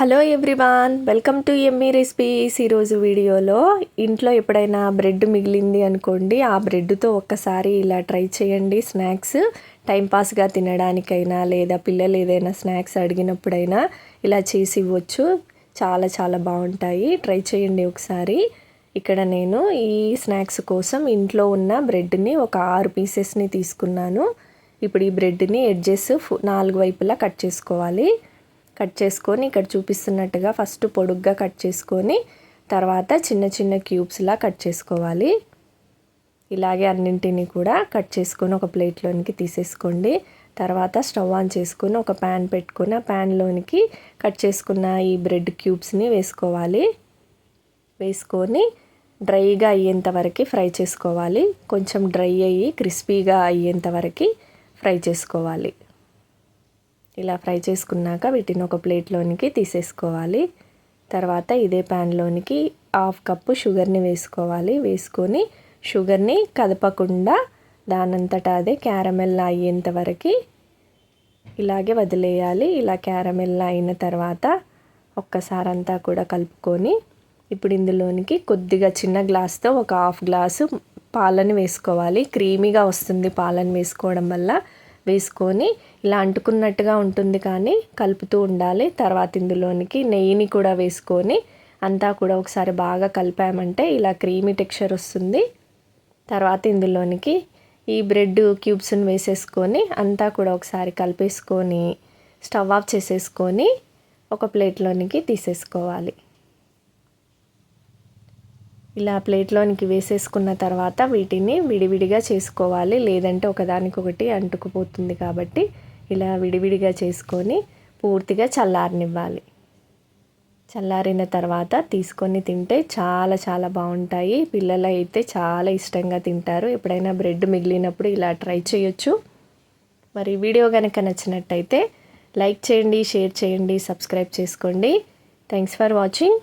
Hello everyone, welcome to yummy recipes. ఈరోజు వీడియోలో ఇంట్లో ఎప్పుడైనా బ్రెడ్ మిగిలింది అనుకోండి, ఆ బ్రెడ్తో ఒక్కసారి ఇలా ట్రై చేయండి. స్నాక్స్ టైంపాస్గా తినడానికైనా లేదా పిల్లలు ఏదైనా స్నాక్స్ అడిగినప్పుడైనా ఇలా చేసి ఇవ్వచ్చు. చాలా చాలా బాగుంటాయి, ట్రై చేయండి ఒకసారి. ఇక్కడ నేను ఈ స్నాక్స్ కోసం ఇంట్లో ఉన్న బ్రెడ్ని ఒక 6 పీసెస్ని తీసుకున్నాను. ఇప్పుడు ఈ బ్రెడ్ని ఎడ్జెస్ 4 వైపులా కట్ చేసుకోవాలి. కట్ చేసుకొని ఇక్కడ చూపిస్తున్నట్టుగా ఫస్ట్ పొడుగ్గా కట్ చేసుకొని తర్వాత చిన్న చిన్న క్యూబ్స్లా కట్ చేసుకోవాలి. ఇలాగే అన్నింటినీ కూడా కట్ చేసుకొని ఒక ప్లేట్లోనికి తీసేసుకోండి. తర్వాత స్టవ్ ఆన్ చేసుకొని ఒక ప్యాన్ పెట్టుకొని ఆ ప్యాన్లోనికి కట్ చేసుకున్న ఈ బ్రెడ్ క్యూబ్స్ని వేసుకోవాలి. వేసుకొని డ్రైగా అయ్యేంత వరకు ఫ్రై చేసుకోవాలి. కొంచెం డ్రై అయ్యి క్రిస్పీగా అయ్యేంత వరకు ఫ్రై చేసుకోవాలి. ఇలా ఫ్రై చేసుకున్నాక వీటిని ఒక ప్లేట్లోనికి తీసేసుకోవాలి. తర్వాత ఇదే ప్యాన్లోనికి 1/2 కప్పు షుగర్ని వేసుకోవాలి. వేసుకొని షుగర్ని కదపకుండా దానంతటా అదే క్యారమెల్ అయ్యేంత వరకు ఇలాగే వదిలేయాలి. ఇలా క్యారమెల్ అయిన తర్వాత ఒక్కసారి అంతా కూడా కలుపుకొని ఇప్పుడు ఇందులోనికి కొద్దిగా చిన్న గ్లాస్తో ఒక 1/2 గ్లాసు పాలను వేసుకోవాలి. క్రీమీగా వస్తుంది పాలను వేసుకోవడం వల్ల. వేసుకొని ఇలా అంటుకున్నట్టుగా ఉంటుంది కానీ కలుపుతూ ఉండాలి. తర్వాత ఇందులోనికి నెయ్యిని కూడా వేసుకొని అంతా కూడా ఒకసారి బాగా కలిపామంటే ఇలా క్రీమీ టెక్స్చర్ వస్తుంది. తర్వాత ఇందులోనికి ఈ బ్రెడ్ క్యూబ్స్ని వేసేసుకొని అంతా కూడా ఒకసారి కలిపేసుకొని స్టవ్ ఆఫ్ చేసేసుకొని ఒక ప్లేట్లోనికి తీసేసుకోవాలి. ఇలా ప్లేట్లోనికి వేసేసుకున్న తర్వాత వీటిని విడివిడిగా చేసుకోవాలి, లేదంటే ఒకదానికొకటి అంటుకుపోతుంది. కాబట్టి ఇలా విడివిడిగా చేసుకొని పూర్తిగా చల్లారనివ్వాలి. చల్లారిన తర్వాత తీసుకొని తింటే చాలా చాలా బాగుంటాయి. పిల్లలు అయితే చాలా ఇష్టంగా తింటారు. ఎప్పుడైనా బ్రెడ్ మిగిలినప్పుడు ఇలా ట్రై చేయొచ్చు. మరి వీడియో కనుక నచ్చినట్టయితే లైక్ చేయండి, షేర్ చేయండి, సబ్స్క్రైబ్ చేసుకోండి. Thanks for watching.